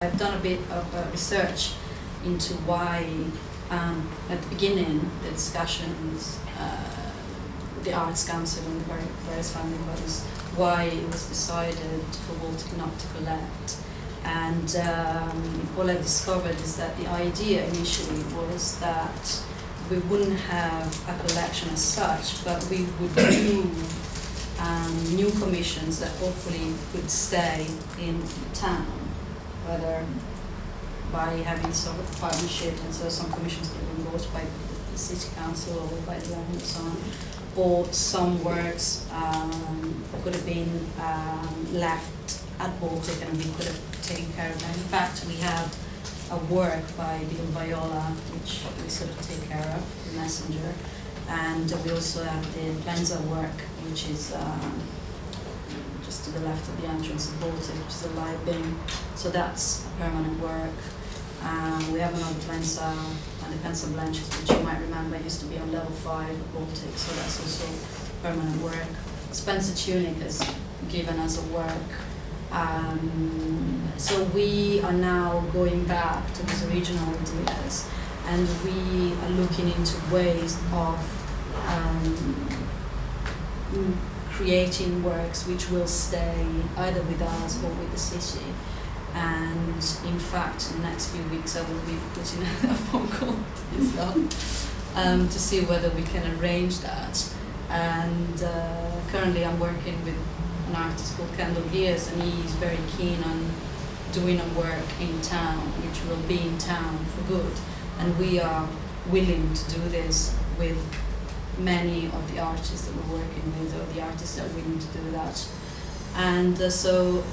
I've done a bit of research into why, at the beginning, the discussions, the Arts Council and the various funding bodies, why it was decided for Baltic not to collect. And all I discovered is that the idea initially was that we wouldn't have a collection as such, but we would do new commissions that hopefully could stay in town, whether by having sort of partnership, and so some commissions could have been bought by the city council or by the land and so on, or some works could have been left at Baltic and we could have taken care of them. In fact, we have a work by Bill Viola, which we sort of take care of, the Messenger, and we also have the Lenza work, which is just to the left of the entrance of Baltic, which is a live bin. So that's a permanent work. We have another Lenza and the Pencil Blanches, which you might remember used to be on level 5 of Baltic, so that's also permanent work. Spencer Tunick has given us a work. So we are now going back to these original ideas, and we are looking into ways of creating works which will stay either with us or with the city. And in fact, in the next few weeks I will be putting a phone call to yourself to see whether we can arrange that. And currently I'm working with an artist called Kendall Gears, and he's very keen on doing a work in town, which will be in town for good. And we are willing to do this with many of the artists that we're working with, or the artists that are willing to do that. And so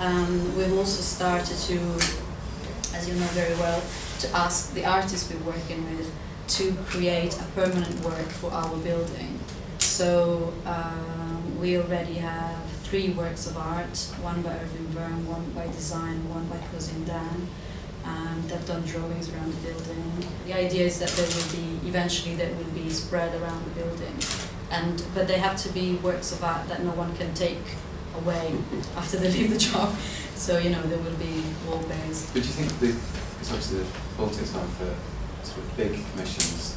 we've also started to, as you know very well, to ask the artists we're working with to create a permanent work for our building. So we already have 3 works of art, one by Irving Byrne, one by Design, one by Cousin Dan. They've done drawings around the building. The idea is that there will be, eventually they will be spread around the building. But they have to be works of art that no one can take away after they leave the job. So, you know, there will be wall-based. But do you think because obviously the Baltic's known for sort of big commissions,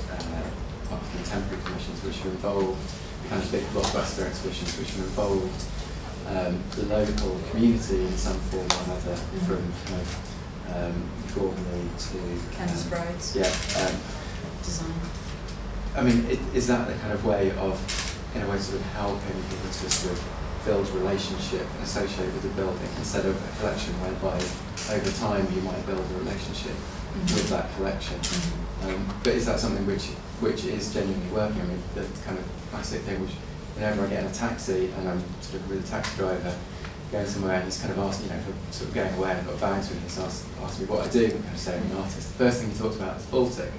contemporary commissions, which have involved the kind of big blockbuster exhibitions, which have involved the local community in some form or another, from kind of Gormley to Candice Brides. Yeah. Design. I mean, is that the kind of way of, in a way, sort of helping people to sort of build relationship and associate with the building, instead of a collection whereby over time you might build a relationship with that collection? But is that something which is genuinely working? I mean, the kind of classic thing, which whenever I get in a taxi and I'm sort of with a taxi driver going somewhere and he's kind of asked, you know, for sort of going away and I've got bags with me, he's asked me what I do, I'm kind of saying I'm an artist. The first thing he talks about is Baltic,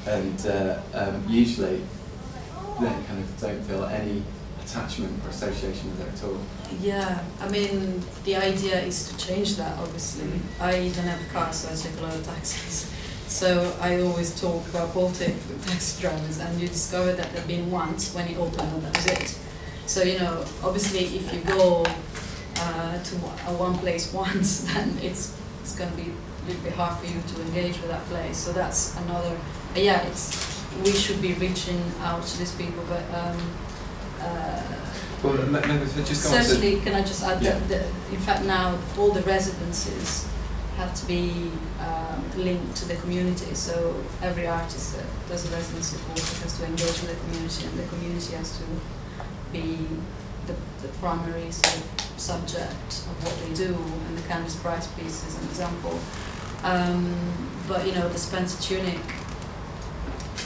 and usually they kind of don't feel any attachment or association with it at all. Yeah, I mean, the idea is to change that, obviously. I don't have a car, so I take a lot of taxis. So I always talk about Baltic with taxi drivers, and you discover that they've been once when it opened, and that was it. So, you know, obviously if you go to one place once, then it's going to be a little bit hard for you to engage with that place. So that's another, yeah, we should be reaching out to these people, but well, maybe just go certainly, can I just add that, in fact, now all the residencies have to be linked to the community. So every artist that does a residency course has to engage with the community, and the community has to be the primary sort of subject of what they do. And the Candice Brides piece is an example. But you know, the Spencer Tunick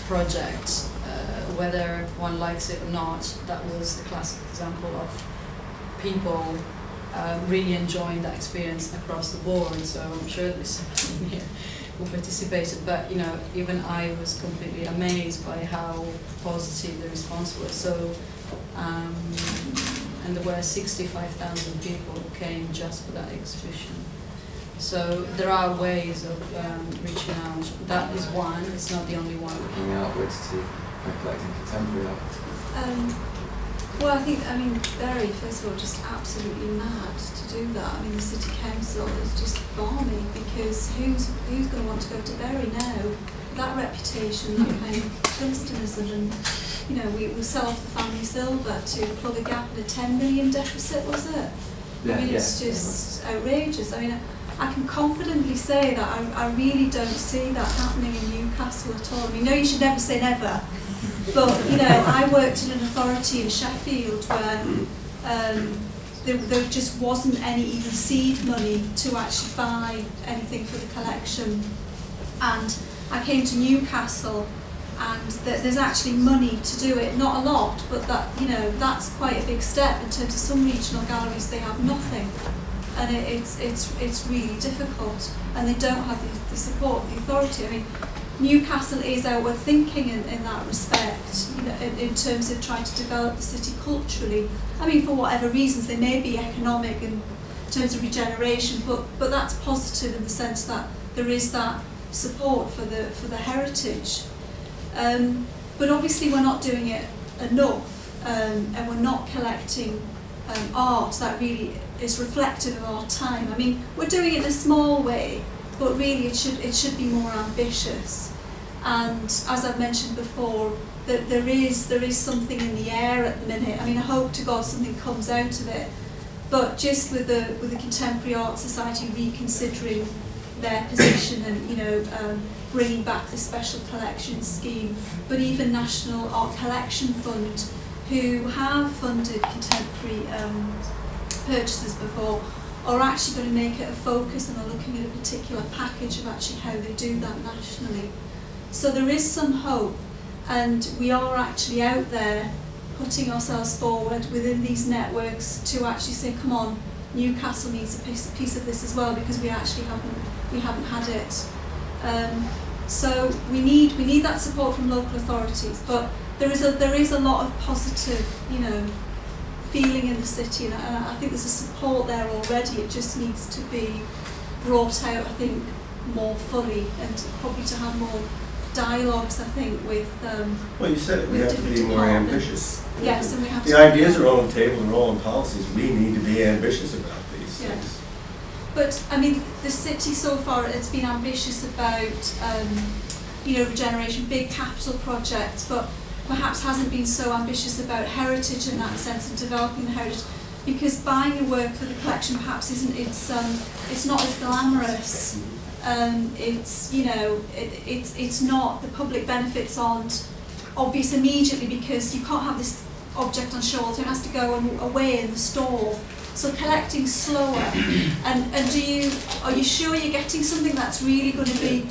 project, whether one likes it or not, that was the classic example of people really enjoying that experience across the board. So I'm sure there's somebody here who participated, but you know, even I was completely amazed by how positive the response was. So, and there were 65,000 people who came just for that exhibition. So there are ways of reaching out. That is one, it's not the only one. Looking outwards to collecting contemporary art. Well, I mean, Bury, first of all, just absolutely mad to do that. I mean, the City Council is just balmy, because who's going to want to go to Bury now? That reputation, that kind of Princestonism, and, you know, we sell off the family silver to plug a gap in a 10 million deficit, was it? Yeah, I mean, it's just outrageous. I mean, I can confidently say that I really don't see that happening in Newcastle at all. I mean, no, you should never say never. But, you know, I worked in an authority in Sheffield where there just wasn't any even seed money to actually buy anything for the collection. And I came to Newcastle, and there's actually money to do it. Not a lot, but that, you know, that's quite a big step in terms of some regional galleries. They have nothing, and it's really difficult, and they don't have the support of the authority. I mean, Newcastle is outward thinking in that respect, you know, in terms of trying to develop the city culturally. I mean, for whatever reasons, they may be economic in terms of regeneration, but that's positive in the sense that there is that support for the heritage. But obviously we're not doing it enough, and we're not collecting art that really is reflective of our time. I mean, we're doing it in a small way, but really it should be more ambitious. And as I've mentioned before, that there is something in the air at the minute. I mean, I hope to God something comes out of it. But just with the Contemporary Art Society reconsidering their position and, you know, bringing back the special collections scheme, but even National Art Collection Fund, who have funded contemporary purchases before, are actually going to make it a focus and are looking at a particular package of actually how they do that nationally. So there is some hope, and we are actually out there putting ourselves forward within these networks to actually say, come on, Newcastle needs a piece of this as well, because we haven't had it. So we need that support from local authorities, but there is a lot of positive, you know, feeling in the city, and I think there's a support there already. It just needs to be brought out, I think, more fully, and probably to have more dialogues, I think, with well, you said it, we have to be more ambitious. Yes, and we have the ideas are all on the table and all on policies. We need to be ambitious about these things. But I mean, the city so far, it's been ambitious about you know, regeneration, big capital projects, but perhaps hasn't been so ambitious about heritage in that sense, and developing the heritage, because buying your work for the collection perhaps isn't, it's not as glamorous. It's, you know, it's not, the public benefits aren't obvious immediately, because you can't have this object on show, so it has to go away in the store. So collecting's slower, and are you sure you're getting something that's really going to be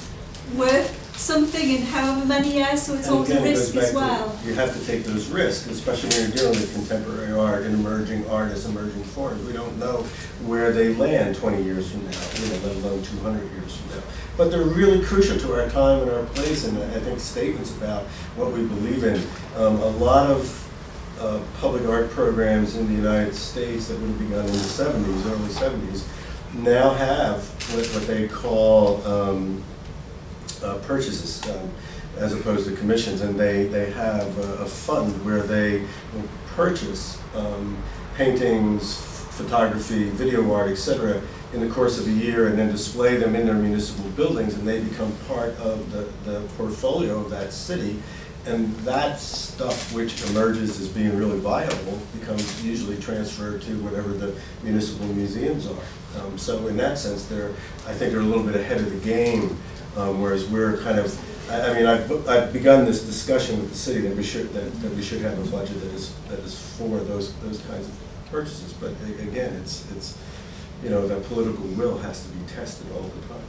worth something in however many years? So it's always a risk as well. You have to take those risks, especially when you're dealing with contemporary art and emerging artists, emerging forms. We don't know where they land 20 years from now, you know, let alone 200 years from now. But they're really crucial to our time and our place, and I think statements about what we believe in. A lot of public art programs in the United States that would have begun in the 70s, early 70s, now have what they call purchases as opposed to commissions, and they have a fund where they will purchase paintings, photography, video art, etc. in the course of a year, and then display them in their municipal buildings, and they become part of the portfolio of that city. And that stuff which emerges as being really viable becomes usually transferred to whatever the municipal museums are. So in that sense, I think they're a little bit ahead of the game, whereas we're kind of, I mean, I've begun this discussion with the city that we should have a budget that is for those kinds of purchases. But again, it's you know, that political will has to be tested all the time.